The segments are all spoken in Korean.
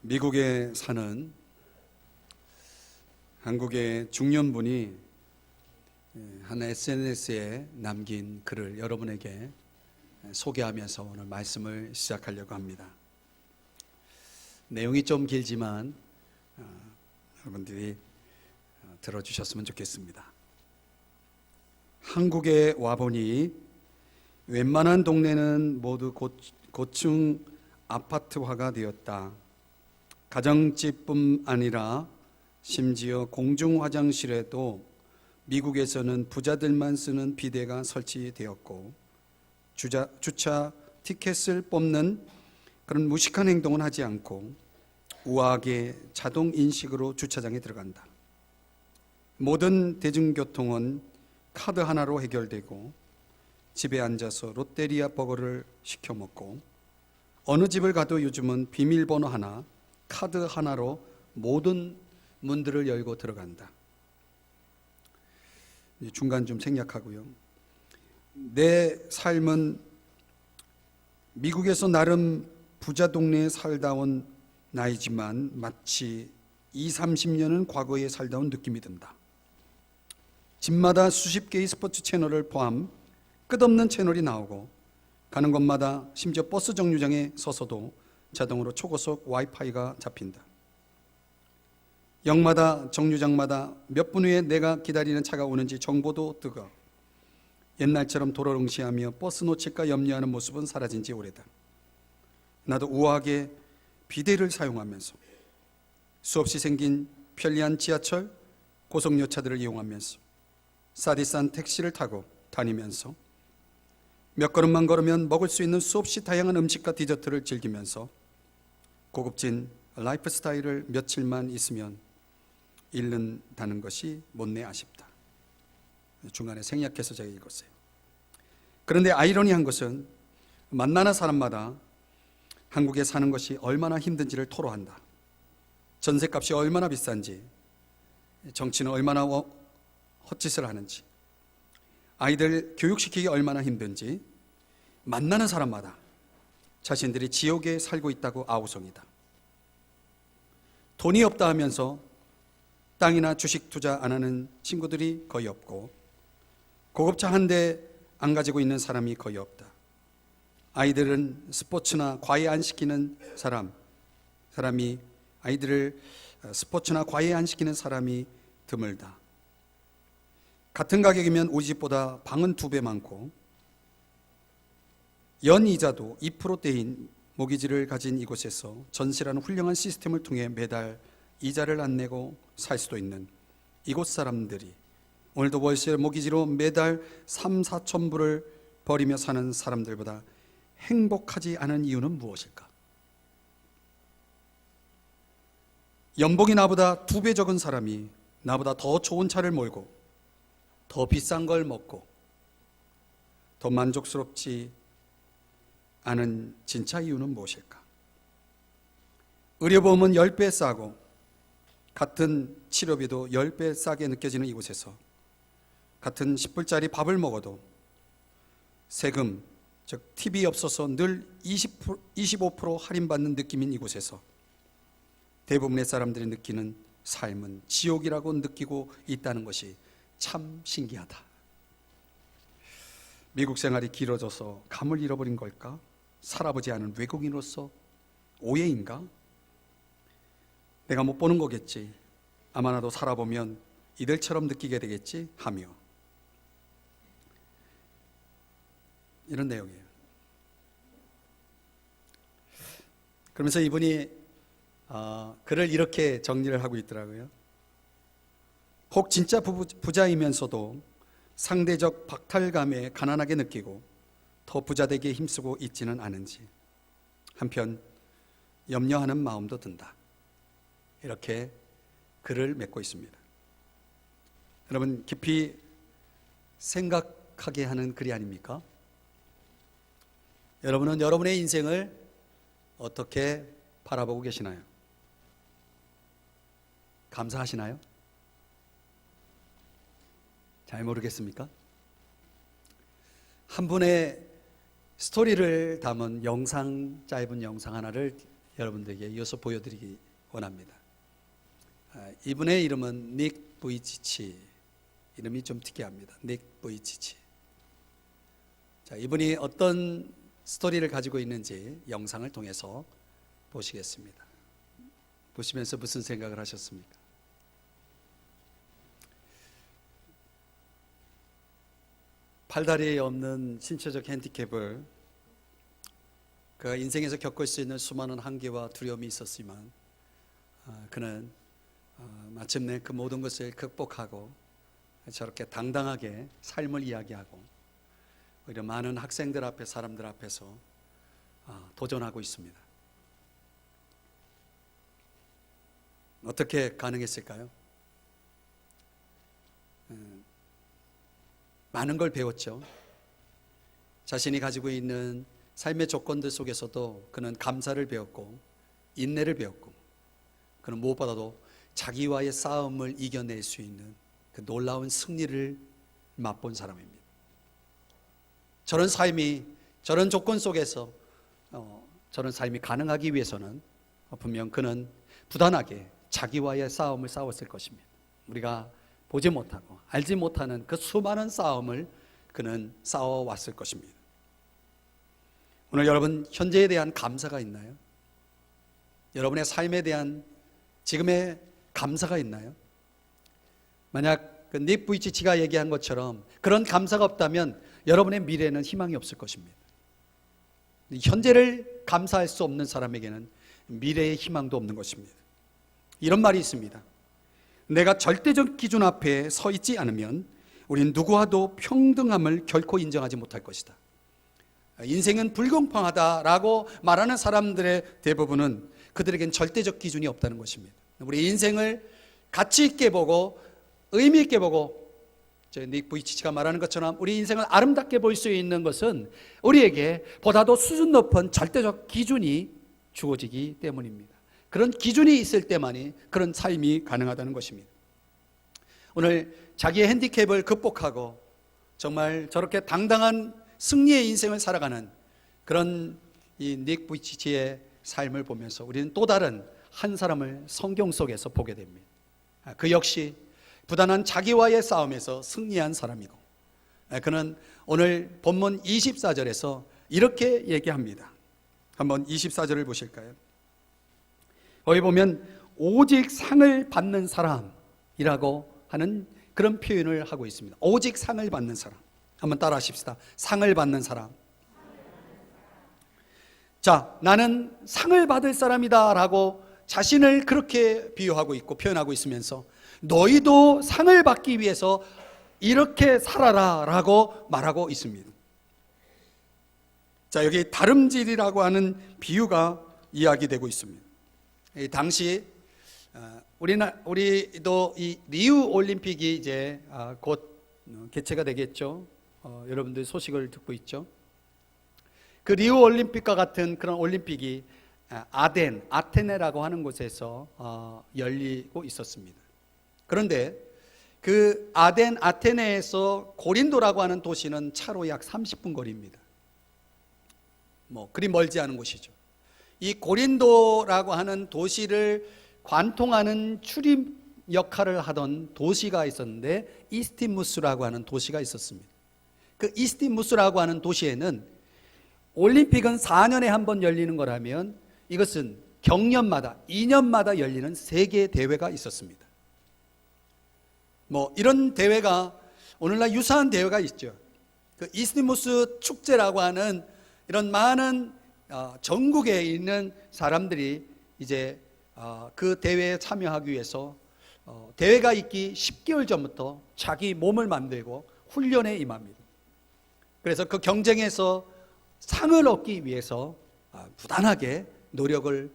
미국에 사는 한국의 중년분이 한 SNS에 남긴 글을 여러분에게 소개하면서 오늘 말씀을 시작하려고 합니다. 내용이 좀 길지만 여러분들이 들어주셨으면 좋겠습니다. 한국에 와보니 웬만한 동네는 모두 고층 아파트화가 되었다. 가정집뿐 아니라 심지어 공중 화장실에도 미국에서는 부자들만 쓰는 비데가 설치되었고 주차 티켓을 뽑는 그런 무식한 행동은 하지 않고 우아하게 자동 인식으로 주차장에 들어간다. 모든 대중교통은 카드 하나로 해결되고 집에 앉아서 롯데리아 버거를 시켜 먹고 어느 집을 가도 요즘은 비밀번호 하나, 카드 하나로 모든 문들을 열고 들어간다. 중간 좀 생략하고요. 내 삶은 미국에서 나름 부자 동네에 살다 온 나이지만 마치 20-30년은 과거에 살다 온 느낌이 든다. 집마다 수십 개의 스포츠 채널을 포함 끝없는 채널이 나오고 가는 곳마다 심지어 버스 정류장에 서서도 자동으로 초고속 와이파이가 잡힌다. 역마다 정류장마다 몇 분 후에 내가 기다리는 차가 오는지 정보도 뜨거. 옛날처럼 도로롱시하며 버스 놓칠까 염려하는 모습은 사라진 지 오래다. 나도 우아하게 비데를 사용하면서 수없이 생긴 편리한 지하철, 고속열차들을 이용하면서 싸디싼 택시를 타고 다니면서 몇 걸음만 걸으면 먹을 수 있는 수없이 다양한 음식과 디저트를 즐기면서 고급진 라이프 스타일을 며칠만 있으면 잃는다는 것이 못내 아쉽다. 중간에 생략해서 제가 읽었어요. 그런데 아이러니한 것은 만나는 사람마다 한국에 사는 것이 얼마나 힘든지를 토로한다. 전셋값이 얼마나 비싼지, 정치는 얼마나 헛짓을 하는지, 아이들 교육시키기 얼마나 힘든지 만나는 사람마다 자신들이 지옥에 살고 있다고 아우성이다. 돈이 없다 하면서 땅이나 주식 투자 안 하는 친구들이 거의 없고 고급차 한 대 안 가지고 있는 사람이 거의 없다. 아이들은 스포츠나 과외 안 시키는 사람이 아이들을 스포츠나 과외 안 시키는 사람이 드물다. 같은 가격이면 우리 집보다 방은 2배 많고 연이자도 2%대인 모기지를 가진 이곳에서 전세라는 훌륭한 시스템을 통해 매달 이자를 안 내고 살 수도 있는 이곳 사람들이 오늘도 월세 모기지로 매달 3-4천 불을 벌이며 사는 사람들보다 행복하지 않은 이유는 무엇일까? 연봉이 나보다 2배 적은 사람이 나보다 더 좋은 차를 몰고 더 비싼 걸 먹고 더 만족스럽지 않은 진짜 이유는 무엇일까? 의료보험은 10배 싸고 같은 치료비도 10배 싸게 느껴지는 이곳에서 같은 10불짜리 밥을 먹어도 세금, 즉 팁이 없어서 늘 25% 할인받는 느낌인 이곳에서 대부분의 사람들이 느끼는 삶은 지옥이라고 느끼고 있다는 것이 참 신기하다. 미국 생활이 길어져서 감을 잃어버린 걸까? 살아보지 않은 외국인으로서 오해인가? 내가 못 보는 거겠지. 아마 나도 살아보면 이들처럼 느끼게 되겠지 하며 이런 내용이에요. 그러면서 이분이 글을 이렇게 정리를 하고 있더라고요. 혹 진짜 부자이면서도 상대적 박탈감에 가난하게 느끼고 더 부자되기에 힘쓰고 있지는 않은지 한편 염려하는 마음도 든다. 이렇게 글을 맺고 있습니다. 여러분 깊이 생각하게 하는 글이 아닙니까? 여러분은 여러분의 인생을 어떻게 바라보고 계시나요? 감사하시나요? 잘 모르겠습니까? 한 분의 스토리를 담은 짧은 영상 하나를 여러분들에게 이어서 보여드리기 원합니다. 이분의 이름은 닉 부이치치. 이름이 좀 특이합니다. 닉 부이치치. 자, 이분이 어떤 스토리를 가지고 있는지 영상을 통해서 보시겠습니다. 보시면서 무슨 생각을 하셨습니까? 팔다리 없는 신체적 핸디캡을 그가 인생에서 겪을 수 있는 수많은 한계와 두려움이 있었지만 그는 마침내 그 모든 것을 극복하고 저렇게 당당하게 삶을 이야기하고 오히려 많은 학생들 앞에 사람들 앞에서 도전하고 있습니다. 어떻게 가능했을까요? 많은 걸 배웠죠. 자신이 가지고 있는 삶의 조건들 속에서도 그는 감사를 배웠고 인내를 배웠고 그는 무엇보다도 자기와의 싸움을 이겨낼 수 있는 그 놀라운 승리를 맛본 사람입니다. 저런 삶이, 저런 조건 속에서 저런 삶이 가능하기 위해서는 분명 그는 부단하게 자기와의 싸움을 싸웠을 것입니다. 우리가 보지 못하고 알지 못하는 그 수많은 싸움을 그는 싸워왔을 것입니다. 오늘 여러분 현재에 대한 감사가 있나요? 여러분의 삶에 대한 지금의 감사가 있나요? 만약 그 닉 부이치치가 얘기한 것처럼 그런 감사가 없다면 여러분의 미래에는 희망이 없을 것입니다. 현재를 감사할 수 없는 사람에게는 미래의 희망도 없는 것입니다. 이런 말이 있습니다. 내가 절대적 기준 앞에 서 있지 않으면 우린 누구와도 평등함을 결코 인정하지 못할 것이다. 인생은 불공평하다라고 말하는 사람들의 대부분은 그들에겐 절대적 기준이 없다는 것입니다. 우리 인생을 가치 있게 보고 의미 있게 보고 닉 부이치치가 말하는 것처럼 우리 인생을 아름답게 볼 수 있는 것은 우리에게 보다도 수준 높은 절대적 기준이 주어지기 때문입니다. 그런 기준이 있을 때만이 그런 삶이 가능하다는 것입니다. 오늘 자기의 핸디캡을 극복하고 정말 저렇게 당당한 승리의 인생을 살아가는 그런 이 닉 부이치치의 삶을 보면서 우리는 또 다른 한 사람을 성경 속에서 보게 됩니다. 그 역시 부단한 자기와의 싸움에서 승리한 사람이고 그는 오늘 본문 24절에서 이렇게 얘기합니다. 한번 24절을 보실까요? 거기 보면 오직 상을 받는 사람이라고 하는 그런 표현을 하고 있습니다. 오직 상을 받는 사람. 한번 따라 하십시다. 상을 받는 사람. 자, 나는 상을 받을 사람이다 라고 자신을 그렇게 비유하고 있고 표현하고 있으면서 너희도 상을 받기 위해서 이렇게 살아라 라고 말하고 있습니다. 자, 여기 다름질이라고 하는 비유가 이야기되고 있습니다. 당시 우리도 이 리우 올림픽이 이제 곧 개최가 되겠죠. 여러분들 소식을 듣고 있죠. 그 리우 올림픽과 같은 그런 올림픽이 아테네라고 하는 곳에서 열리고 있었습니다. 그런데 그 아테네에서 고린도라고 하는 도시는 차로 약 30분 거리입니다. 그리 멀지 않은 곳이죠. 이 고린도라고 하는 도시를 관통하는 출입 역할을 하던 도시가 있었는데 이스티무스라고 하는 도시가 있었습니다. 그 이스티무스라고 하는 도시에는 올림픽은 4년에 한 번 열리는 거라면 이것은 경년마다 2년마다 열리는 세계 대회가 있었습니다. 이런 대회가 오늘날 유사한 대회가 있죠. 그 이스티무스 축제라고 하는 이런 많은 전국에 있는 사람들이 이제 그 대회에 참여하기 위해서 대회가 있기 10개월 전부터 자기 몸을 만들고 훈련에 임합니다. 그래서 그 경쟁에서 상을 얻기 위해서 부단하게 노력을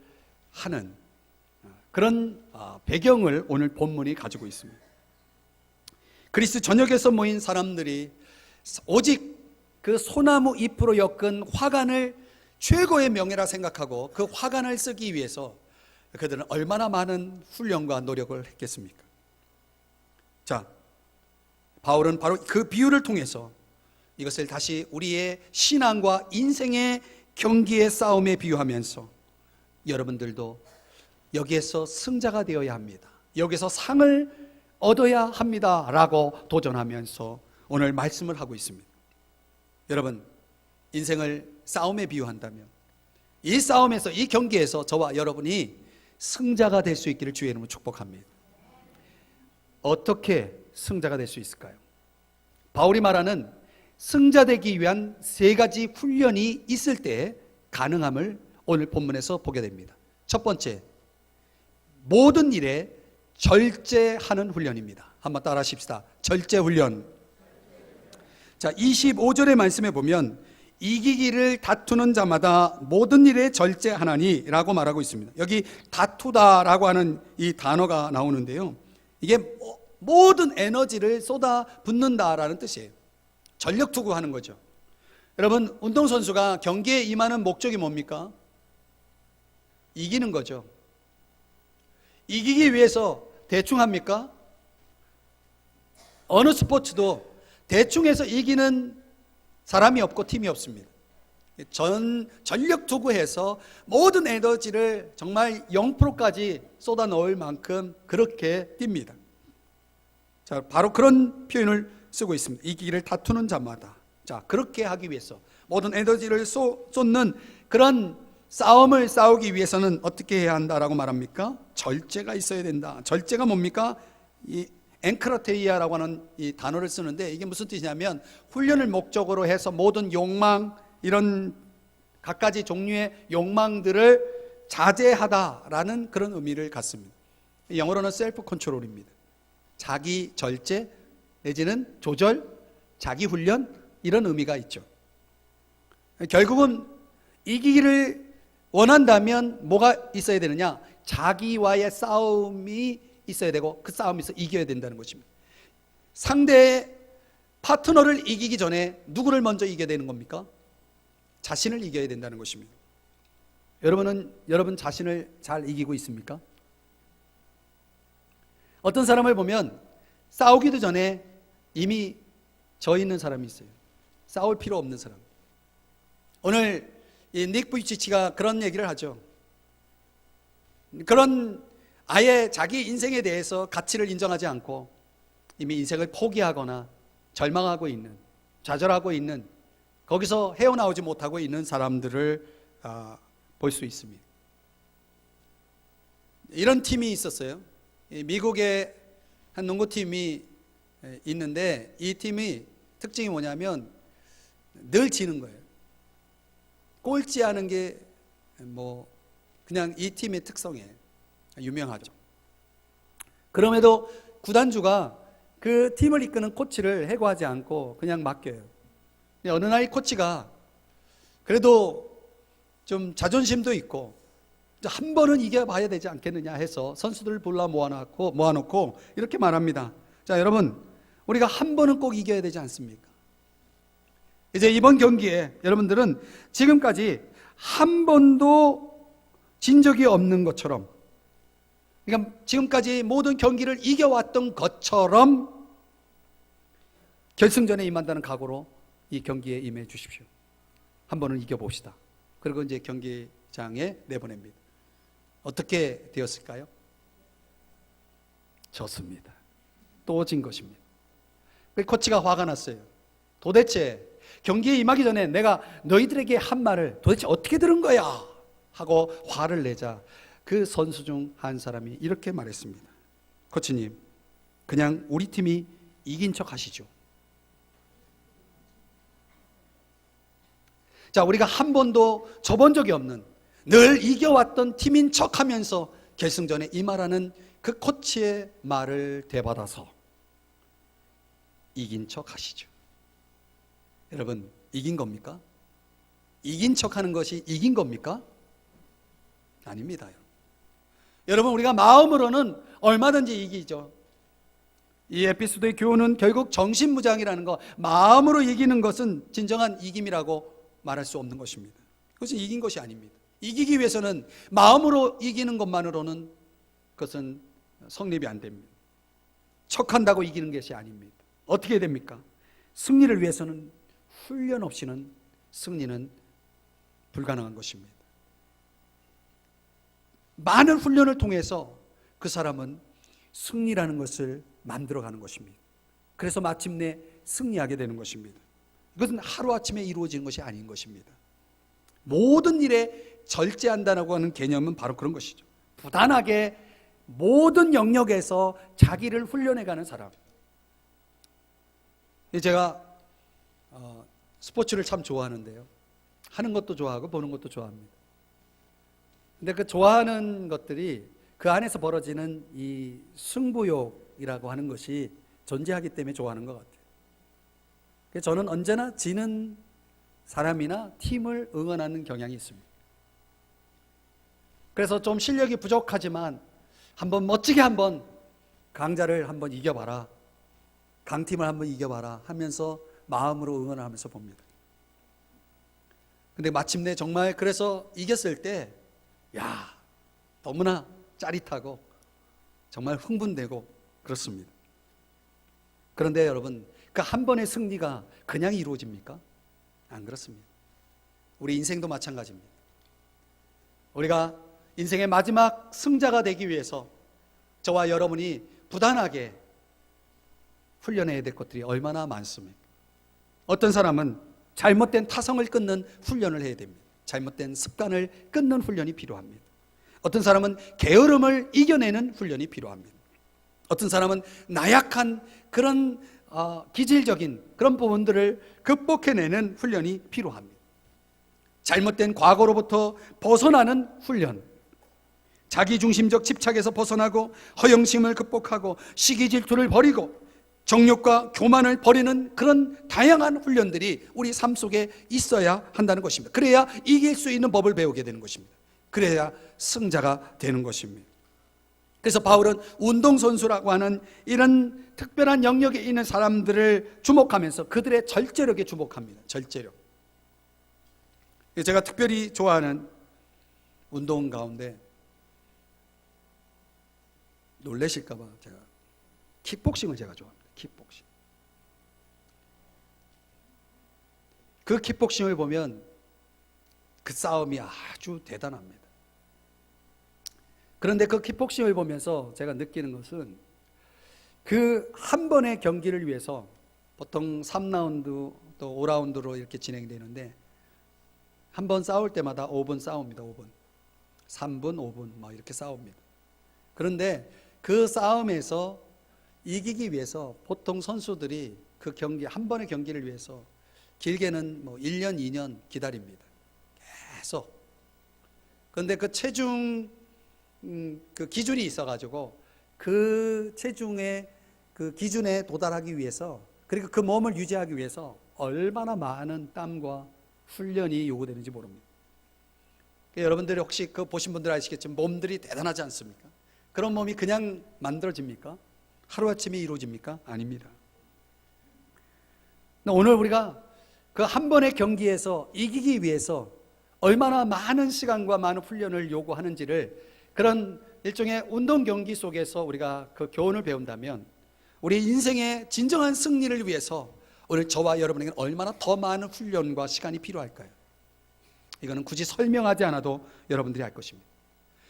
하는 그런 배경을 오늘 본문이 가지고 있습니다. 그리스 전역에서 모인 사람들이 오직 그 소나무 잎으로 엮은 화관을 최고의 명예라 생각하고 그 화관을 쓰기 위해서 그들은 얼마나 많은 훈련과 노력을 했겠습니까? 자, 바울은 바로 그 비유를 통해서 이것을 다시 우리의 신앙과 인생의 경기의 싸움에 비유하면서 여러분들도 여기에서 승자가 되어야 합니다. 여기서 상을 얻어야 합니다 라고 도전하면서 오늘 말씀을 하고 있습니다. 여러분, 인생을 싸움에 비유한다면 이 싸움에서, 이 경기에서 저와 여러분이 승자가 될 수 있기를 주의 이름으로 축복합니다. 어떻게 승자가 될 수 있을까요? 바울이 말하는 승자되기 위한 3가지 훈련이 있을 때 가능함을 오늘 본문에서 보게 됩니다. 첫 번째, 모든 일에 절제하는 훈련입니다. 한번 따라 하십시다. 절제 훈련. 자, 25절의 말씀에 보면 이기기를 다투는 자마다 모든 일에 절제하나니 라고 말하고 있습니다. 여기 다투다라고 하는 이 단어가 나오는데요, 이게 모든 에너지를 쏟아 붓는다라는 뜻이에요. 전력 투구하는 거죠. 여러분, 운동선수가 경기에 임하는 목적이 뭡니까? 이기는 거죠. 이기기 위해서 대충 합니까? 어느 스포츠도 대충 해서 이기는 사람이 없고 팀이 없습니다. 전력 투구해서 모든 에너지를 정말 0%까지 쏟아 넣을 만큼 그렇게 뜁니다. 자, 바로 그런 표현을 쓰고 있습니다. 이기기를 다투는 자마다. 자, 그렇게 하기 위해서 모든 에너지를 쏟는 그런 싸움을 싸우기 위해서는 어떻게 해야 한다라고 말합니까? 절제가 있어야 된다. 절제가 뭡니까? 이 앵크라테이아라고 하는 이 단어를 쓰는데, 이게 무슨 뜻이냐면 훈련을 목적으로 해서 모든 욕망, 이런 갖가지 종류의 욕망들을 자제하다라는 그런 의미를 갖습니다. 영어로는 셀프 컨트롤입니다. 자기 절제 내지는 조절, 자기 훈련, 이런 의미가 있죠. 결국은 이기기를 원한다면 뭐가 있어야 되느냐? 자기와의 싸움이 있어야 되고 그 싸움에서 이겨야 된다는 것입니다. 상대의 파트너를 이기기 전에 누구를 먼저 이겨야 되는 겁니까? 자신을 이겨야 된다는 것입니다. 여러분 자신을 잘 이기고 있습니까? 어떤 사람을 보면 싸우기도 전에 이미 져 있는 사람이 있어요. 싸울 필요 없는 사람. 오늘 이 닉 부이치치가 그런 얘기를 하죠. 그런 아예 자기 인생에 대해서 가치를 인정하지 않고 이미 인생을 포기하거나 절망하고 있는, 좌절하고 있는, 거기서 헤어나오지 못하고 있는 사람들을 볼 수 있습니다. 이런 팀이 있었어요. 미국의 한 농구팀이 있는데 이 팀이 특징이 뭐냐면 늘 지는 거예요. 꼴찌하는 게 그냥 이 팀의 특성이에요. 유명하죠. 그럼에도 구단주가 그 팀을 이끄는 코치를 해고하지 않고 그냥 맡겨요. 어느 날 이 코치가 그래도 좀 자존심도 있고 한 번은 이겨봐야 되지 않겠느냐 해서 선수들을 불러 모아놓고 이렇게 말합니다. 자, 여러분, 우리가 한 번은 꼭 이겨야 되지 않습니까? 이제 이번 경기에 여러분들은 지금까지 한 번도 진 적이 없는 것처럼, 그러니까 지금까지 모든 경기를 이겨왔던 것처럼 결승전에 임한다는 각오로 이 경기에 임해 주십시오. 한 번은 이겨봅시다. 그리고 이제 경기장에 내보냅니다. 어떻게 되었을까요? 졌습니다. 또 진 것입니다. 코치가 화가 났어요. 도대체 경기에 임하기 전에 내가 너희들에게 한 말을 도대체 어떻게 들은 거야? 하고 화를 내자 그 선수 중 한 사람이 이렇게 말했습니다. 코치님, 그냥 우리 팀이 이긴 척 하시죠. 자, 우리가 한 번도 져본 적이 없는, 늘 이겨왔던 팀인 척 하면서 결승전에 임하라는 그 코치의 말을 되받아서 이긴 척 하시죠. 여러분, 이긴 겁니까? 이긴 척 하는 것이 이긴 겁니까? 아닙니다. 여러분, 우리가 마음으로는 얼마든지 이기죠. 이 에피소드의 교훈은 결국 정신무장이라는 거, 마음으로 이기는 것은 진정한 이김이라고 말할 수 없는 것입니다. 그것은 이긴 것이 아닙니다. 이기기 위해서는 마음으로 이기는 것만으로는 그것은 성립이 안 됩니다. 척한다고 이기는 것이 아닙니다. 어떻게 됩니까? 승리를 위해서는 훈련 없이는 승리는 불가능한 것입니다. 많은 훈련을 통해서 그 사람은 승리라는 것을 만들어가는 것입니다. 그래서 마침내 승리하게 되는 것입니다. 이것은 하루아침에 이루어지는 것이 아닌 것입니다. 모든 일에 절제한다고 하는 개념은 바로 그런 것이죠. 부단하게 모든 영역에서 자기를 훈련해가는 사람. 제가 스포츠를 참 좋아하는데요, 하는 것도 좋아하고 보는 것도 좋아합니다. 근데 그 좋아하는 것들이 그 안에서 벌어지는 이 승부욕이라고 하는 것이 존재하기 때문에 좋아하는 것 같아요. 그래서 저는 언제나 지는 사람이나 팀을 응원하는 경향이 있습니다. 그래서 좀 실력이 부족하지만 한번 멋지게 한번 강자를 한번 이겨봐라, 강팀을 한번 이겨봐라 하면서 마음으로 응원을 하면서 봅니다. 근데 마침내 정말 그래서 이겼을 때 너무나 짜릿하고 정말 흥분되고 그렇습니다. 그런데 여러분, 그 한 번의 승리가 그냥 이루어집니까? 안 그렇습니다. 우리 인생도 마찬가지입니다. 우리가 인생의 마지막 승자가 되기 위해서 저와 여러분이 부단하게 훈련해야 될 것들이 얼마나 많습니까? 어떤 사람은 잘못된 타성을 끊는 훈련을 해야 됩니다. 잘못된 습관을 끊는 훈련이 필요합니다. 어떤 사람은 게으름을 이겨내는 훈련이 필요합니다. 어떤 사람은 나약한 그런 기질적인 그런 부분들을 극복해내는 훈련이 필요합니다. 잘못된 과거로부터 벗어나는 훈련, 자기중심적 집착에서 벗어나고 허영심을 극복하고 시기 질투를 버리고 정욕과 교만을 버리는 그런 다양한 훈련들이 우리 삶 속에 있어야 한다는 것입니다. 그래야 이길 수 있는 법을 배우게 되는 것입니다. 그래야 승자가 되는 것입니다. 그래서 바울은 운동선수라고 하는 이런 특별한 영역에 있는 사람들을 주목하면서 그들의 절제력에 주목합니다. 절제력. 제가 특별히 좋아하는 운동 가운데 놀라실까봐 제가 킥복싱을 제가 좋아합니다. 킥복싱. 그 킥복싱을 보면 그 싸움이 아주 대단합니다. 그런데 그 킥복싱을 보면서 제가 느끼는 것은 그 한 번의 경기를 위해서 보통 3라운드 또 5라운드로 이렇게 진행되는데 한 번 싸울 때마다 5분 싸웁니다. 5분. 3분, 5분 막 이렇게 싸웁니다. 그런데 그 싸움에서 이기기 위해서 보통 선수들이 그 경기, 한 번의 경기를 위해서 길게는 1년, 2년 기다립니다. 계속. 그런데 그 체중 그 기준이 있어가지고 그 체중의 그 기준에 도달하기 위해서, 그리고 그 몸을 유지하기 위해서 얼마나 많은 땀과 훈련이 요구되는지 모릅니다. 여러분들이 혹시 그 보신 분들 아시겠지만 몸들이 대단하지 않습니까? 그런 몸이 그냥 만들어집니까? 하루아침에 이루어집니까? 아닙니다. 오늘 우리가 그 한 번의 경기에서 이기기 위해서 얼마나 많은 시간과 많은 훈련을 요구하는지를, 그런 일종의 운동 경기 속에서 우리가 그 교훈을 배운다면 우리 인생의 진정한 승리를 위해서 오늘 저와 여러분에게 얼마나 더 많은 훈련과 시간이 필요할까요? 이거는 굳이 설명하지 않아도 여러분들이 알 것입니다.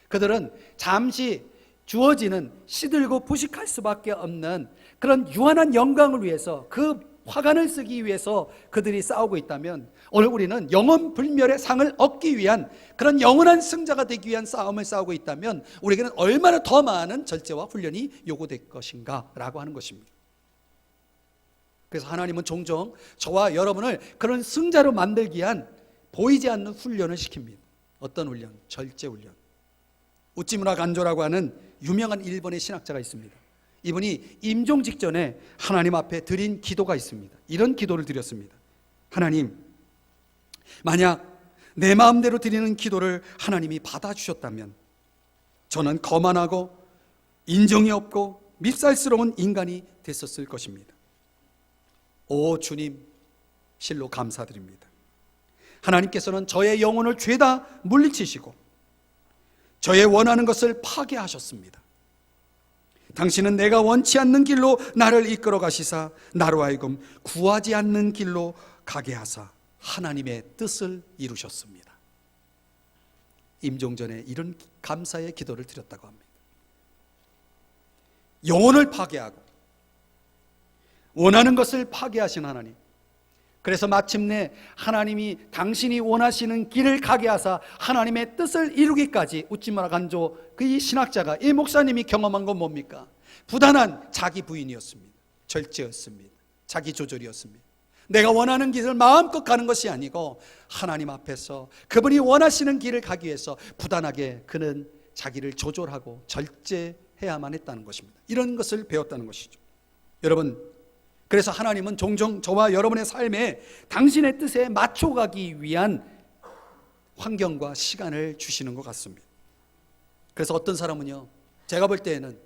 그들은 잠시 주어지는 시들고 부식할 수밖에 없는 그런 유한한 영광을 위해서, 그 화관을 쓰기 위해서 그들이 싸우고 있다면, 오늘 우리는 영원 불멸의 상을 얻기 위한 그런 영원한 승자가 되기 위한 싸움을 싸우고 있다면 우리에게는 얼마나 더 많은 절제와 훈련이 요구될 것인가 라고 하는 것입니다. 그래서 하나님은 종종 저와 여러분을 그런 승자로 만들기 위한 보이지 않는 훈련을 시킵니다. 어떤 훈련? 절제 훈련. 우찌무라 간조라고 하는 유명한 일본의 신학자가 있습니다. 이분이 임종 직전에 하나님 앞에 드린 기도가 있습니다. 이런 기도를 드렸습니다. 하나님, 만약 내 마음대로 드리는 기도를 하나님이 받아주셨다면 저는 거만하고 인정이 없고 밉살스러운 인간이 됐었을 것입니다. 오 주님, 실로 감사드립니다. 하나님께서는 저의 영혼을 죄다 물리치시고 저의 원하는 것을 파괴하셨습니다. 당신은 내가 원치 않는 길로 나를 이끌어 가시사 나로 하여금 구하지 않는 길로 가게 하사 하나님의 뜻을 이루셨습니다. 임종전에 이런 감사의 기도를 드렸다고 합니다. 영혼을 파괴하고 원하는 것을 파괴하신 하나님, 그래서 마침내 하나님이 당신이 원하시는 길을 가게 하사 하나님의 뜻을 이루기까지 웃지마라 간조, 그 이 신학자가, 이 목사님이 경험한 건 뭡니까? 부단한 자기 부인이었습니다. 절제였습니다. 자기 조절이었습니다. 내가 원하는 길을 마음껏 가는 것이 아니고 하나님 앞에서 그분이 원하시는 길을 가기 위해서 부단하게 그는 자기를 조절하고 절제해야만 했다는 것입니다. 이런 것을 배웠다는 것이죠. 여러분, 그래서 하나님은 종종 저와 여러분의 삶에 당신의 뜻에 맞춰가기 위한 환경과 시간을 주시는 것 같습니다. 그래서 어떤 사람은요, 제가 볼 때에는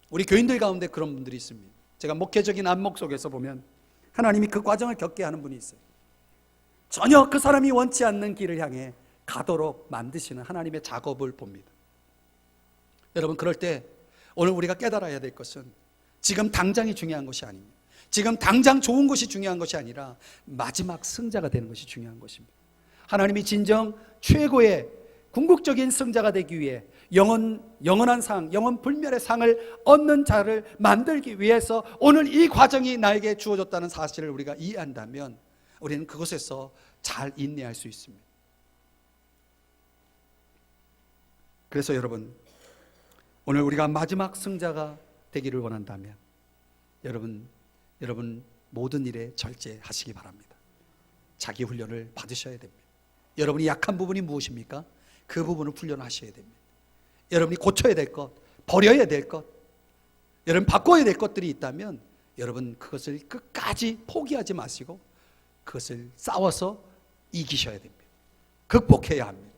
우리 교인들 가운데 그런 분들이 있습니다. 제가 목회적인 안목 속에서 보면 하나님이 그 과정을 겪게 하는 분이 있어요. 전혀 그 사람이 원치 않는 길을 향해 가도록 만드시는 하나님의 작업을 봅니다. 여러분, 그럴 때 오늘 우리가 깨달아야 될 것은 지금 당장이 중요한 것이 아닙니다. 지금 당장 좋은 것이 중요한 것이 아니라 마지막 승자가 되는 것이 중요한 것입니다. 하나님이 진정 최고의 궁극적인 승자가 되기 위해 영원한 상, 영원 불멸의 상을 얻는 자를 만들기 위해서 오늘 이 과정이 나에게 주어졌다는 사실을 우리가 이해한다면 우리는 그것에서 잘 인내할 수 있습니다. 그래서 여러분, 오늘 우리가 마지막 승자가 되기를 원한다면 여러분 모든 일에 절제하시기 바랍니다. 자기 훈련을 받으셔야 됩니다. 여러분이 약한 부분이 무엇입니까? 그 부분을 훈련하셔야 됩니다. 여러분이 고쳐야 될 것, 버려야 될 것, 여러분 바꿔야 될 것들이 있다면 여러분 그것을 끝까지 포기하지 마시고 그것을 싸워서 이기셔야 됩니다. 극복해야 합니다.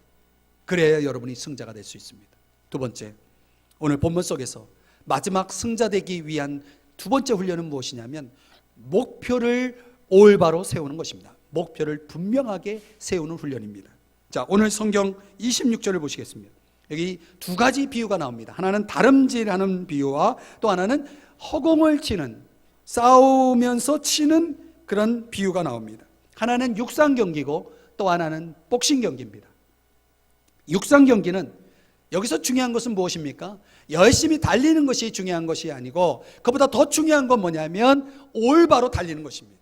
그래야 여러분이 승자가 될 수 있습니다. 두 번째, 오늘 본문 속에서 마지막 승자 되기 위한 두 번째 훈련은 무엇이냐면 목표를 올바로 세우는 것입니다. 목표를 분명하게 세우는 훈련입니다. 자, 오늘 성경 26절을 보시겠습니다. 여기 두 가지 비유가 나옵니다. 하나는 다름질하는 비유와 또 하나는 허공을 치는, 싸우면서 치는 그런 비유가 나옵니다. 하나는 육상 경기고 또 하나는 복싱 경기입니다. 육상 경기는 여기서 중요한 것은 무엇입니까? 열심히 달리는 것이 중요한 것이 아니고 그보다 더 중요한 건 뭐냐면 올바로 달리는 것입니다.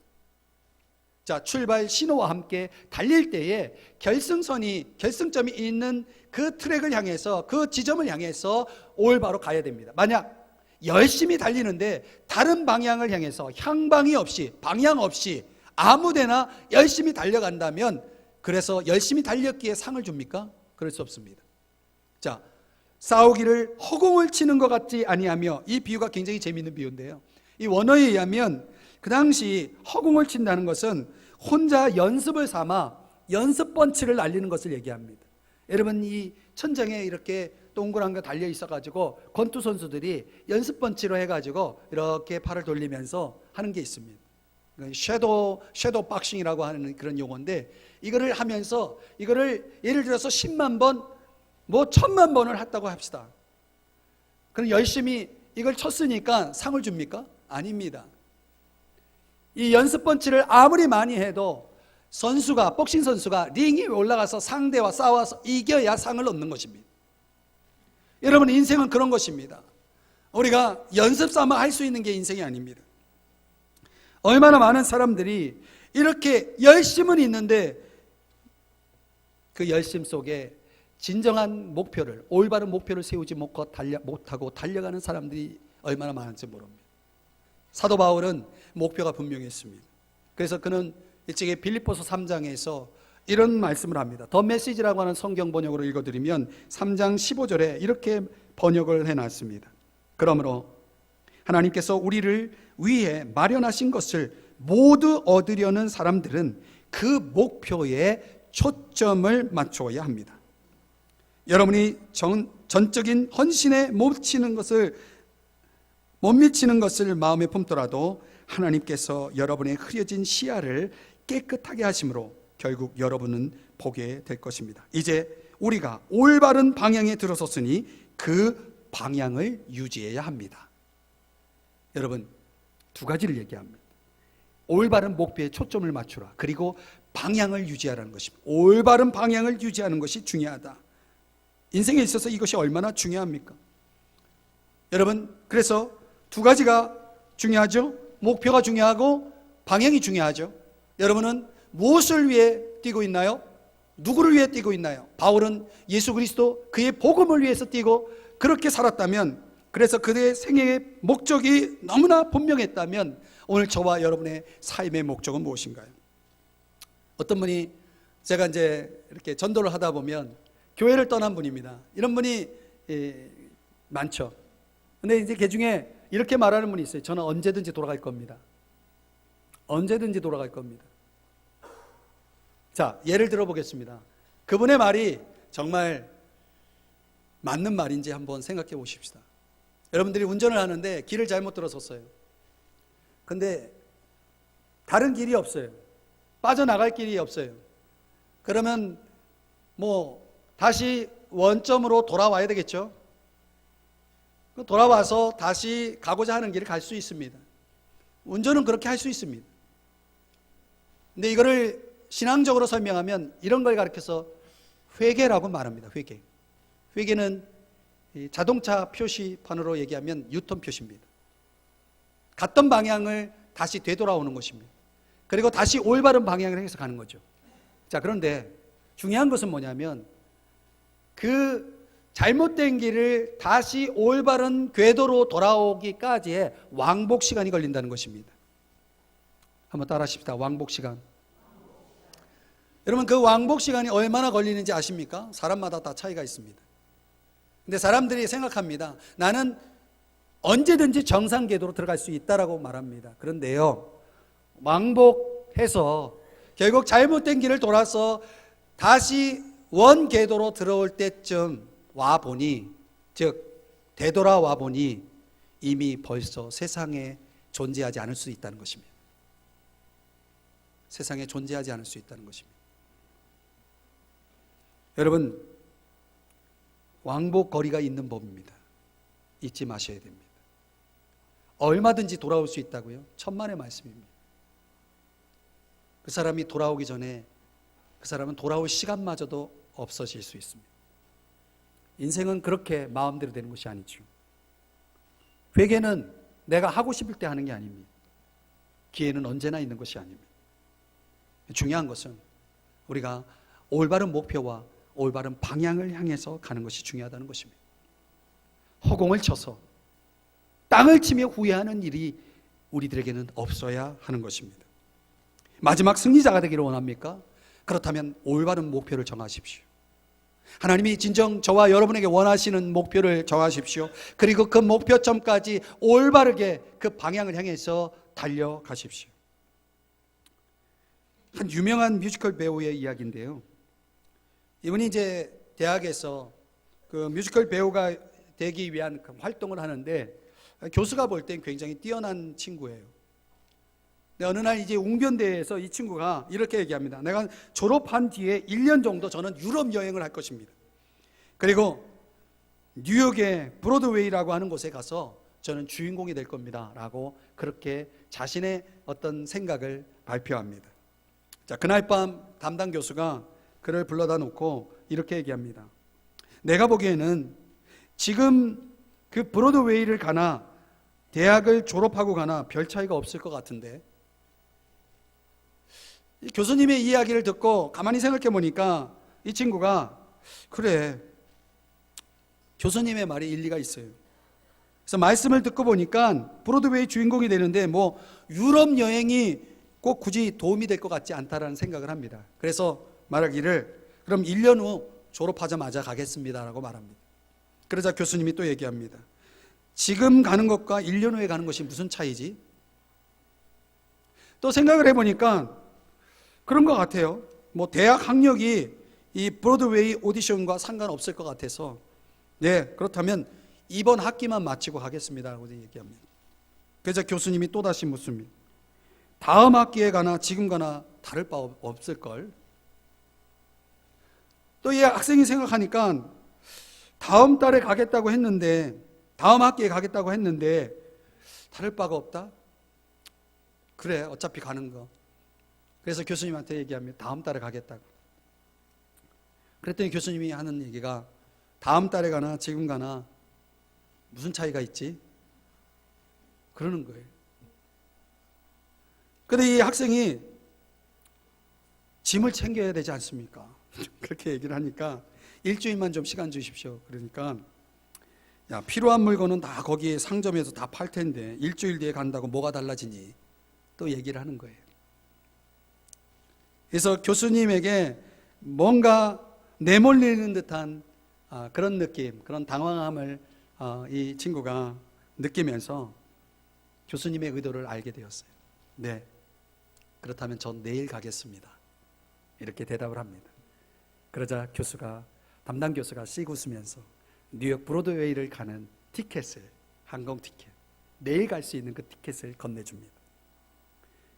자, 출발 신호와 함께 달릴 때에 결승점이 있는 그 트랙을 향해서, 그 지점을 향해서 올바로 가야 됩니다. 만약 열심히 달리는데 다른 방향을 향해서 향방이 없이, 방향 없이 아무데나 열심히 달려간다면 그래서 열심히 달렸기에 상을 줍니까? 그럴 수 없습니다. 자, 싸우기를 허공을 치는 것 같지 아니하며, 이 비유가 굉장히 재미있는 비유인데요, 이 원어에 의하면 그 당시 허공을 친다는 것은 혼자 연습을 삼아 연습 펀치를 날리는 것을 얘기합니다. 여러분, 이 천장에 이렇게 동그란 거 달려 있어가지고 권투 선수들이 연습 펀치로 해가지고 이렇게 팔을 돌리면서 하는 게 있습니다. 섀도우 박싱이라고 하는 그런 용어인데, 이거를 하면서 이거를 예를 들어서 10만 번, 1000만 번을 했다고 합시다. 그럼 열심히 이걸 쳤으니까 상을 줍니까? 아닙니다. 이 연습 펀치를 아무리 많이 해도 복싱 선수가 링 위에 올라가서 상대와 싸워서 이겨야 상을 얻는 것입니다. 여러분, 인생은 그런 것입니다. 우리가 연습 삼아 할 수 있는 게 인생이 아닙니다. 얼마나 많은 사람들이 이렇게 열심은 있는데 그 열심 속에 진정한 목표를, 올바른 목표를 세우지 못하고 달려가는 사람들이 얼마나 많은지 모릅니다. 사도 바울은 목표가 분명했습니다. 그래서 그는 일찍이 빌립보서 3장에서 이런 말씀을 합니다. 더 메시지라고 하는 성경 번역으로 읽어드리면 3장 15절에 이렇게 번역을 해놨습니다. 그러므로 하나님께서 우리를 위해 마련하신 것을 모두 얻으려는 사람들은 그 목표에 초점을 맞춰야 합니다. 여러분이 전적인 헌신에 못 미치는 것을 마음에 품더라도 하나님께서 여러분의 흐려진 시야를 깨끗하게 하심으로 결국 여러분은 보게 될 것입니다. 이제 우리가 올바른 방향에 들어섰으니 그 방향을 유지해야 합니다. 여러분, 두 가지를 얘기합니다. 올바른 목표에 초점을 맞추라. 그리고 방향을 유지하라는 것입니다. 올바른 방향을 유지하는 것이 중요하다. 인생에 있어서 이것이 얼마나 중요합니까? 여러분, 그래서 두 가지가 중요하죠. 목표가 중요하고 방향이 중요하죠. 여러분은 무엇을 위해 뛰고 있나요? 누구를 위해 뛰고 있나요? 바울은 예수 그리스도 그의 복음을 위해서 뛰고 그렇게 살았다면, 그래서 그의 생애의 목적이 너무나 분명했다면 오늘 저와 여러분의 삶의 목적은 무엇인가요? 어떤 분이, 제가 이제 이렇게 전도를 하다 보면 교회를 떠난 분입니다. 이런 분이 많죠. 근데 이제 그 중에 이렇게 말하는 분이 있어요. 저는 언제든지 돌아갈 겁니다. 언제든지 돌아갈 겁니다. 자, 예를 들어 보겠습니다. 그분의 말이 정말 맞는 말인지 한번 생각해 보십시다. 여러분들이 운전을 하는데 길을 잘못 들어섰어요. 근데 다른 길이 없어요. 빠져나갈 길이 없어요. 그러면 뭐 다시 원점으로 돌아와야 되겠죠. 돌아와서 다시 가고자 하는 길을 갈 수 있습니다. 운전은 그렇게 할 수 있습니다. 근데 이거를 신앙적으로 설명하면 이런 걸 가르쳐서 회개라고 말합니다. 회개. 회개는 자동차 표시판으로 얘기하면 유턴 표시입니다. 갔던 방향을 다시 되돌아오는 것입니다. 그리고 다시 올바른 방향을 향해서 가는 거죠. 자, 그런데 중요한 것은 뭐냐면 그 잘못된 길을 다시 올바른 궤도로 돌아오기까지의 왕복 시간이 걸린다는 것입니다. 한번 따라 하십시다. 왕복 시간. 여러분, 그 왕복 시간이 얼마나 걸리는지 아십니까? 사람마다 다 차이가 있습니다. 근데 사람들이 생각합니다. 나는 언제든지 정상 궤도로 들어갈 수 있다라고 말합니다. 그런데요, 왕복해서 결국 잘못된 길을 돌아서 다시 원 궤도로 들어올 때쯤 와 보니, 즉 되돌아와 보니 이미 벌써 세상에 존재하지 않을 수 있다는 것입니다. 세상에 존재하지 않을 수 있다는 것입니다. 여러분, 왕복 거리가 있는 법입니다. 잊지 마셔야 됩니다. 얼마든지 돌아올 수 있다고요? 천만의 말씀입니다. 그 사람이 돌아오기 전에 그 사람은 돌아올 시간마저도 없어질 수 있습니다. 인생은 그렇게 마음대로 되는 것이 아니죠. 회개는 내가 하고 싶을 때 하는 게 아닙니다. 기회는 언제나 있는 것이 아닙니다. 중요한 것은 우리가 올바른 목표와 올바른 방향을 향해서 가는 것이 중요하다는 것입니다. 허공을 쳐서 땅을 치며 후회하는 일이 우리들에게는 없어야 하는 것입니다. 마지막 승리자가 되기를 원합니까? 그렇다면 올바른 목표를 정하십시오. 하나님이 진정 저와 여러분에게 원하시는 목표를 정하십시오. 그리고 그 목표점까지 올바르게 그 방향을 향해서 달려가십시오. 한 유명한 뮤지컬 배우의 이야기인데요. 이분이 이제 대학에서 그 뮤지컬 배우가 되기 위한 활동을 하는데 교수가 볼 땐 굉장히 뛰어난 친구예요. 근데 어느 날 이제 웅변대회에서 이 친구가 이렇게 얘기합니다. 내가 졸업한 뒤에 1년 정도 저는 유럽 여행을 할 것입니다. 그리고 뉴욕의 브로드웨이라고 하는 곳에 가서 저는 주인공이 될 겁니다. 라고 그렇게 자신의 어떤 생각을 발표합니다. 자, 그날 밤 담당 교수가 그를 불러다 놓고 이렇게 얘기합니다. 내가 보기에는 지금 그 브로드웨이를 가나 대학을 졸업하고 가나 별 차이가 없을 것 같은데, 이 교수님의 이야기를 듣고 가만히 생각해 보니까 이 친구가 그래, 교수님의 말이 일리가 있어요. 그래서 말씀을 듣고 보니까 브로드웨이 주인공이 되는데 뭐 유럽 여행이 꼭 굳이 도움이 될 것 같지 않다라는 생각을 합니다. 그래서 말하기를 그럼 1년 후 졸업하자마자 가겠습니다라고 말합니다. 그러자 교수님이 또 얘기합니다. 지금 가는 것과 1년 후에 가는 것이 무슨 차이지? 또 생각을 해보니까 그런 것 같아요. 뭐 대학 학력이 이 브로드웨이 오디션과 상관없을 것 같아서 네, 그렇다면 이번 학기만 마치고 가겠습니다라고 얘기합니다. 그래서 교수님이 또다시 묻습니다. 다음 학기에 가나 지금 가나 다를 바 없을걸? 또 이 학생이 생각하니까 다음 달에 가겠다고 했는데, 다음 학기에 가겠다고 했는데 다를 바가 없다? 그래, 어차피 가는 거. 그래서 교수님한테 얘기하면 다음 달에 가겠다고. 그랬더니 교수님이 하는 얘기가 다음 달에 가나 지금 가나 무슨 차이가 있지? 그러는 거예요. 근데 이 학생이 짐을 챙겨야 되지 않습니까? 그렇게 얘기를 하니까 일주일만 좀 시간 주십시오. 그러니까 야, 필요한 물건은 다 거기에 상점에서 다 팔 텐데 일주일 뒤에 간다고 뭐가 달라지니? 또 얘기를 하는 거예요. 그래서 교수님에게 뭔가 내몰리는 듯한 그런 느낌, 그런 당황함을 이 친구가 느끼면서 교수님의 의도를 알게 되었어요. 네, 그렇다면 전 내일 가겠습니다. 이렇게 대답을 합니다. 그러자 담당 교수가 씩 웃으면서 뉴욕 브로드웨이를 가는 티켓을, 항공 티켓, 내일 갈 수 있는 그 티켓을 건네줍니다.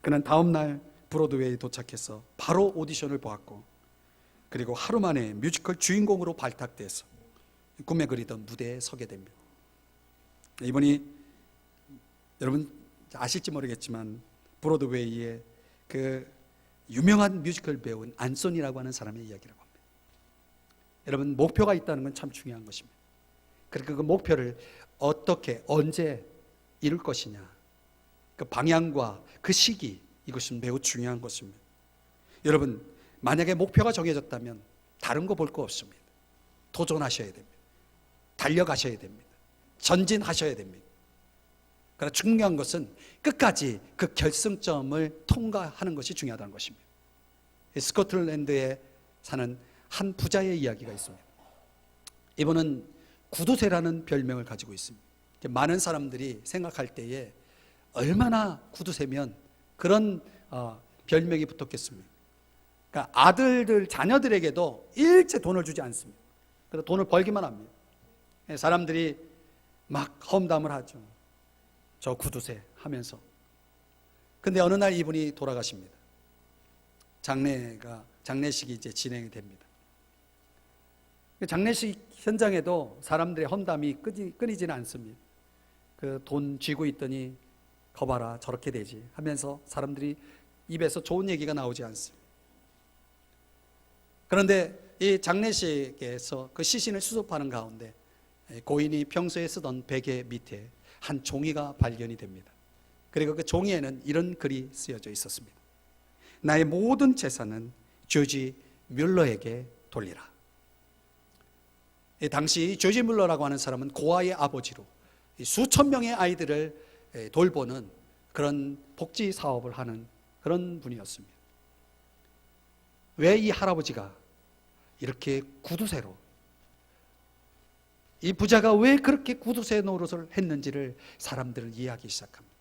그는 다음 날 브로드웨이에 도착해서 바로 오디션을 보았고, 그리고 하루 만에 뮤지컬 주인공으로 발탁돼서 꿈에 그리던 무대에 서게 됩니다. 이분이 여러분 아실지 모르겠지만 브로드웨이의 그 유명한 뮤지컬 배우인 안소니라고 하는 사람의 이야기라고 합니다. 여러분, 목표가 있다는 건 참 중요한 것입니다. 그러니까 그 목표를 어떻게 언제 이룰 것이냐, 그 방향과 그 시기, 이것은 매우 중요한 것입니다. 여러분, 만약에 목표가 정해졌다면 다른 거 볼 거 없습니다. 도전하셔야 됩니다. 달려가셔야 됩니다. 전진하셔야 됩니다. 그러나 중요한 것은 끝까지 그 결승점을 통과하는 것이 중요하다는 것입니다. 스코틀랜드에 사는 한 부자의 이야기가 있습니다. 이분은 구두쇠라는 별명을 가지고 있습니다. 많은 사람들이 생각할 때에 얼마나 구두쇠면 그런 별명이 붙었겠습니까? 그러니까 아들들, 자녀들에게도 일체 돈을 주지 않습니다. 그래서 돈을 벌기만 합니다. 사람들이 막 험담을 하죠. 저 구두쇠 하면서. 근데 어느 날 이분이 돌아가십니다. 장례식이 이제 진행이 됩니다. 장례식 현장에도 사람들의 험담이 끊이지는 않습니다. 그 돈 쥐고 있더니 거봐라 저렇게 되지 하면서 사람들이 입에서 좋은 얘기가 나오지 않습니다. 그런데 이 장례식에서 그 시신을 수습하는 가운데 고인이 평소에 쓰던 베개 밑에 한 종이가 발견이 됩니다. 그리고 그 종이에는 이런 글이 쓰여져 있었습니다. 나의 모든 재산은 조지 뮬러에게 돌리라. 당시 조지 뮬러라고 하는 사람은 고아의 아버지로 수천 명의 아이들을 돌보는 그런 복지 사업을 하는 그런 분이었습니다. 왜 이 할아버지가 이렇게 구두쇠로, 이 부자가 왜 그렇게 구두쇠 노릇을 했는지를 사람들은 이해하기 시작합니다.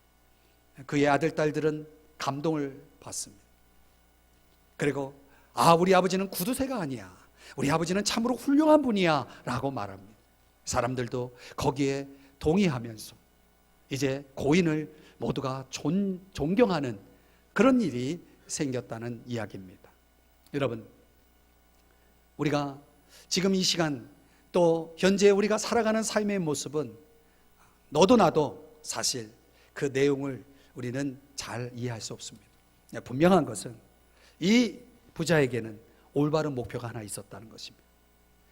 그의 아들, 딸들은 감동을 받습니다. 그리고 우리 아버지는 구두쇠가 아니야, 우리 아버지는 참으로 훌륭한 분이야 라고 말합니다. 사람들도 거기에 동의하면서 이제 고인을 모두가 존경하는 그런 일이 생겼다는 이야기입니다. 여러분, 우리가 지금 이 시간 또 현재 우리가 살아가는 삶의 모습은 너도 나도 사실 그 내용을 우리는 잘 이해할 수 없습니다. 분명한 것은 이 부자에게는 올바른 목표가 하나 있었다는 것입니다.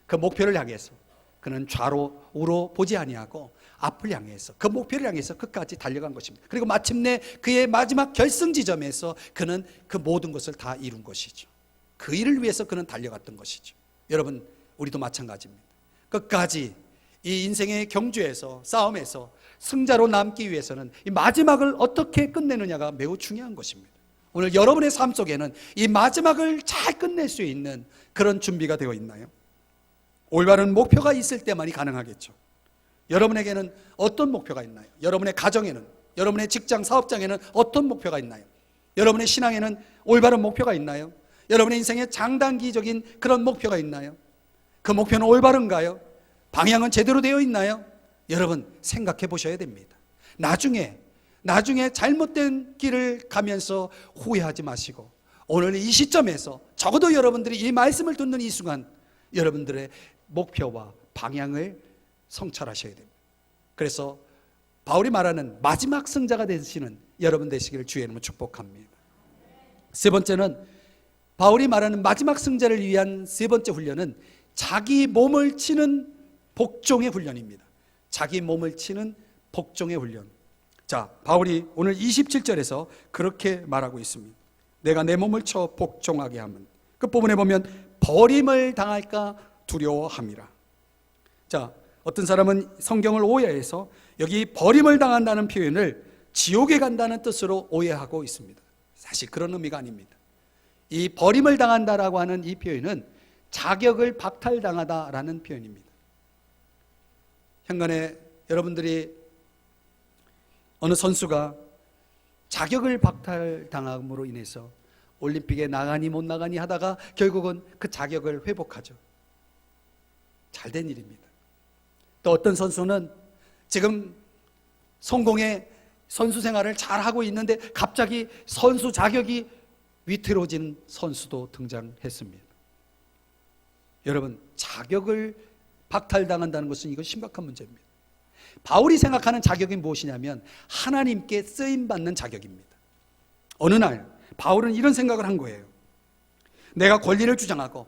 그 목표를 향해서 그는 좌로 우로 보지 아니하고 앞을 향해서 그 목표를 향해서 끝까지 달려간 것입니다. 그리고 마침내 그의 마지막 결승 지점에서 그는 그 모든 것을 다 이룬 것이죠. 그 일을 위해서 그는 달려갔던 것이죠. 여러분, 우리도 마찬가지입니다. 끝까지 이 인생의 경주에서, 싸움에서 승자로 남기 위해서는 이 마지막을 어떻게 끝내느냐가 매우 중요한 것입니다. 오늘 여러분의 삶 속에는 이 마지막을 잘 끝낼 수 있는 그런 준비가 되어 있나요? 올바른 목표가 있을 때만이 가능하겠죠. 여러분에게는 어떤 목표가 있나요? 여러분의 가정에는, 여러분의 직장 사업장에는 어떤 목표가 있나요? 여러분의 신앙에는 올바른 목표가 있나요? 여러분의 인생에 장단기적인 그런 목표가 있나요? 그 목표는 올바른가요? 방향은 제대로 되어 있나요? 여러분, 생각해 보셔야 됩니다. 나중에 잘못된 길을 가면서 후회하지 마시고 오늘 이 시점에서 적어도 여러분들이 이 말씀을 듣는 이 순간 여러분들의 목표와 방향을 성찰하셔야 됩니다. 그래서 바울이 말하는 마지막 승자가 되시는 여러분 되시기를 주의 이름으로 축복합니다. 세 번째는 바울이 말하는 마지막 승자를 위한 세 번째 훈련은 자기 몸을 치는 복종의 훈련입니다. 자기 몸을 치는 복종의 훈련. 자, 바울이 오늘 27절에서 그렇게 말하고 있습니다. 내가 내 몸을 쳐 복종하게 하면, 그 부분에 보면 버림을 당할까 두려워함이라. 자, 어떤 사람은 성경을 오해해서 여기 버림을 당한다는 표현을 지옥에 간다는 뜻으로 오해하고 있습니다. 사실 그런 의미가 아닙니다. 이 버림을 당한다라고 하는 이 표현은 자격을 박탈당하다라는 표현입니다. 현관에 여러분들이 어느 선수가 자격을 박탈당함으로 인해서 올림픽에 나가니 못 나가니 하다가 결국은 그 자격을 회복하죠. 잘된 일입니다. 또 어떤 선수는 지금 성공의 선수 생활을 잘하고 있는데 갑자기 선수 자격이 위태로워진 선수도 등장했습니다. 여러분, 자격을 박탈당한다는 것은 이거 심각한 문제입니다. 바울이 생각하는 자격이 무엇이냐면 하나님께 쓰임받는 자격입니다. 어느 날 바울은 이런 생각을 한 거예요. 내가 권리를 주장하고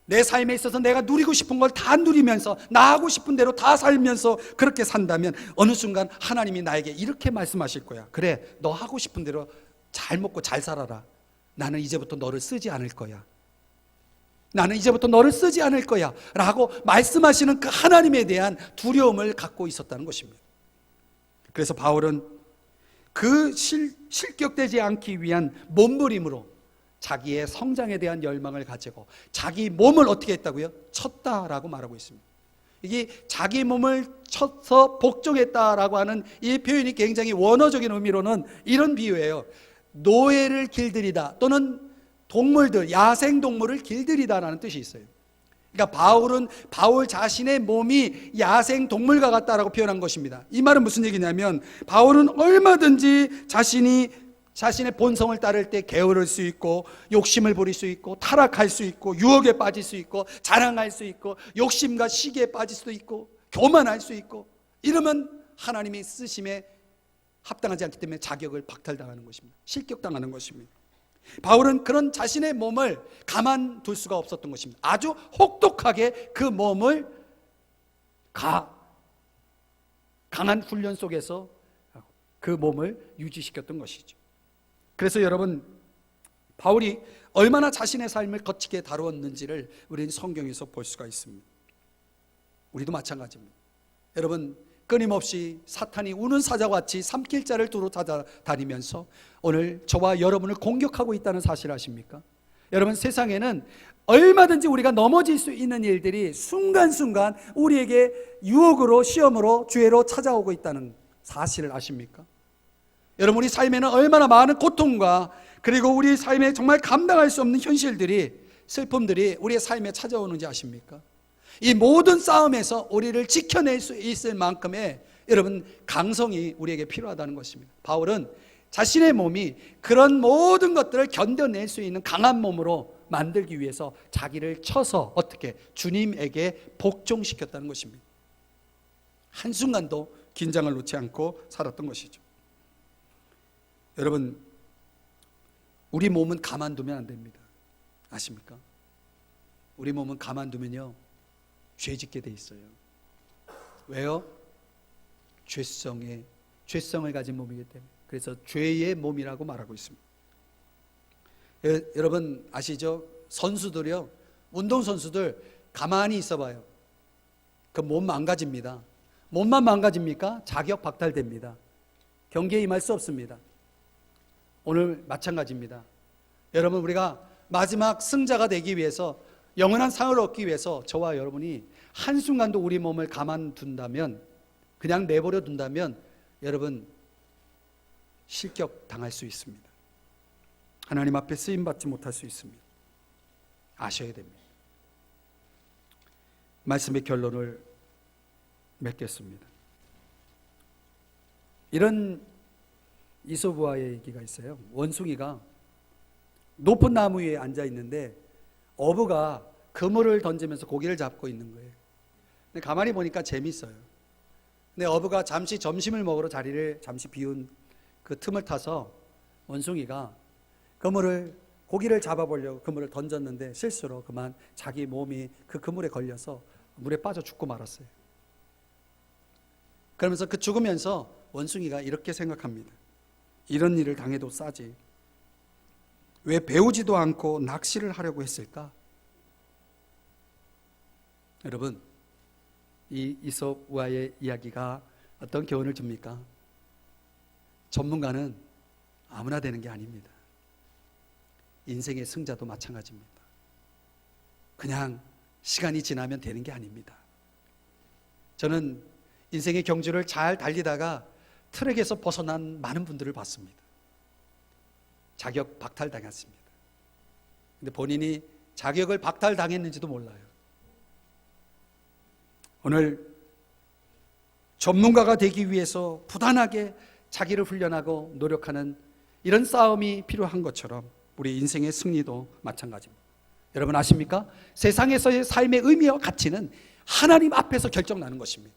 내 삶에 있어서 내가 누리고 싶은 걸 다 누리면서 나 하고 싶은 대로 다 살면서 그렇게 산다면 어느 순간 하나님이 나에게 이렇게 말씀하실 거야. 그래, 너 하고 싶은 대로 잘 먹고 잘 살아라. 나는 이제부터 너를 쓰지 않을 거야. 나는 이제부터 너를 쓰지 않을 거야 라고 말씀하시는 그 하나님에 대한 두려움을 갖고 있었다는 것입니다. 그래서 바울은 그 실격되지 않기 위한 몸부림으로 자기의 성장에 대한 열망을 가지고 자기 몸을 어떻게 했다고요? 쳤다라고 말하고 있습니다. 이게 자기 몸을 쳐서 복종했다라고 하는 이 표현이 굉장히 원어적인 의미로는 이런 비유예요. 노예를 길들이다 또는 동물들, 야생동물을 길들이다라는 뜻이 있어요. 그러니까 바울은 바울 자신의 몸이 야생동물과 같다라고 표현한 것입니다. 이 말은 무슨 얘기냐면 바울은 얼마든지 자신의 본성을 따를 때 게으를 수 있고 욕심을 부릴 수 있고 타락할 수 있고 유혹에 빠질 수 있고 자랑할 수 있고 욕심과 시기에 빠질 수도 있고 교만할 수 있고, 이러면 하나님이 쓰심에 합당하지 않기 때문에 자격을 박탈당하는 것입니다. 실격당하는 것입니다. 바울은 그런 자신의 몸을 가만둘 수가 없었던 것입니다. 아주 혹독하게 그 몸을 강한 훈련 속에서 그 몸을 유지시켰던 것이죠. 그래서 여러분, 바울이 얼마나 자신의 삶을 거치게 다루었는지를 우리는 성경에서 볼 수가 있습니다. 우리도 마찬가지입니다. 여러분, 끊임없이 사탄이 우는 사자같이 삼킬자를 두루 찾아다니면서 오늘 저와 여러분을 공격하고 있다는 사실 아십니까? 여러분, 세상에는 얼마든지 우리가 넘어질 수 있는 일들이 순간순간 우리에게 유혹으로, 시험으로, 죄로 찾아오고 있다는 사실을 아십니까? 여러분, 우리 삶에는 얼마나 많은 고통과 그리고 우리 삶에 정말 감당할 수 없는 현실들이, 슬픔들이 우리의 삶에 찾아오는지 아십니까? 이 모든 싸움에서 우리를 지켜낼 수 있을 만큼의 여러분 강성이 우리에게 필요하다는 것입니다. 바울은 자신의 몸이 그런 모든 것들을 견뎌낼 수 있는 강한 몸으로 만들기 위해서 자기를 쳐서 어떻게 주님에게 복종시켰다는 것입니다. 한순간도 긴장을 놓지 않고 살았던 것이죠. 여러분, 우리 몸은 가만두면 안 됩니다. 아십니까? 우리 몸은 가만두면요 죄 짓게 돼 있어요. 왜요? 죄성을 가진 몸이기 때문에. 그래서 죄의 몸이라고 말하고 있습니다. 여러분 아시죠? 선수들이요, 운동선수들 가만히 있어봐요. 그 몸 망가집니다. 몸만 망가집니까? 자격 박탈됩니다. 경기에 임할 수 없습니다. 오늘 마찬가지입니다. 여러분, 우리가 마지막 승자가 되기 위해서, 영원한 상을 얻기 위해서 저와 여러분이 한순간도 우리 몸을 가만둔다면, 그냥 내버려 둔다면 여러분 실격당할 수 있습니다. 하나님 앞에 쓰임받지 못할 수 있습니다. 아셔야 됩니다. 말씀의 결론을 맺겠습니다. 이런 이솝우화의 얘기가 있어요. 원숭이가 높은 나무 위에 앉아 있는데 어부가 그물을 던지면서 고기를 잡고 있는 거예요. 근데 가만히 보니까 재밌어요. 근데 어부가 잠시 점심을 먹으러 자리를 잠시 비운 그 틈을 타서 원숭이가 고기를 잡아보려고 그물을 던졌는데 실수로 그만 자기 몸이 그 그물에 걸려서 물에 빠져 죽고 말았어요. 그러면서 그 죽으면서 원숭이가 이렇게 생각합니다. 이런 일을 당해도 싸지. 왜 배우지도 않고 낚시를 하려고 했을까? 여러분, 이 이솝과의 이야기가 어떤 교훈을 줍니까? 전문가는 아무나 되는 게 아닙니다. 인생의 승자도 마찬가지입니다. 그냥 시간이 지나면 되는 게 아닙니다. 저는 인생의 경주를 잘 달리다가 트랙에서 벗어난 많은 분들을 봤습니다. 자격 박탈당했습니다. 근데 본인이 자격을 박탈당했는지도 몰라요. 오늘 전문가가 되기 위해서 부단하게 자기를 훈련하고 노력하는 이런 싸움이 필요한 것처럼 우리 인생의 승리도 마찬가지입니다. 여러분 아십니까? 세상에서의 삶의 의미와 가치는 하나님 앞에서 결정나는 것입니다.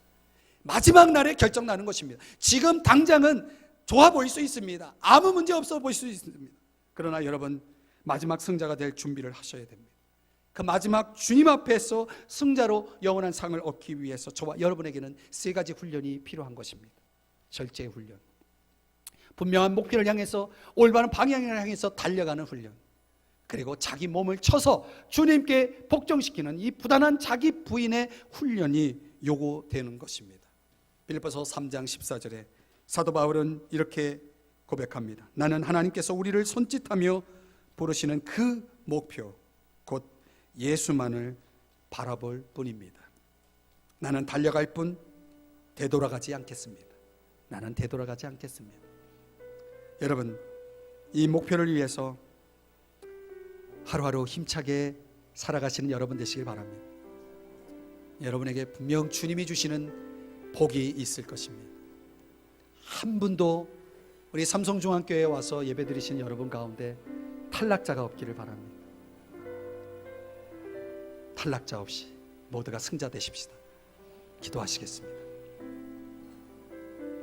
마지막 날에 결정나는 것입니다. 지금 당장은 좋아 보일 수 있습니다. 아무 문제 없어 보일 수 있습니다. 그러나 여러분 마지막 승자가 될 준비를 하셔야 됩니다. 그 마지막 주님 앞에서 승자로 영원한 상을 얻기 위해서 저와 여러분에게는 세 가지 훈련이 필요한 것입니다. 절제의 훈련, 분명한 목표를 향해서 올바른 방향을 향해서 달려가는 훈련, 그리고 자기 몸을 쳐서 주님께 복종시키는 이 부단한 자기 부인의 훈련이 요구되는 것입니다. 빌립보서 3장 14절에 사도 바울은 이렇게 고백합니다. 나는 하나님께서 우리를 손짓하며 부르시는 그 목표 곧 예수만을 바라볼 뿐입니다. 나는 달려갈 뿐 되돌아가지 않겠습니다. 나는 되돌아가지 않겠습니다. 여러분, 이 목표를 위해서 하루하루 힘차게 살아가시는 여러분 되시길 바랍니다. 여러분에게 분명 주님이 주시는 복이 있을 것입니다. 한 분도 우리 삼성중앙교회에 와서 예배드리신 여러분 가운데 탈락자가 없기를 바랍니다. 탈락자 없이 모두가 승자 되십시다. 기도하시겠습니다.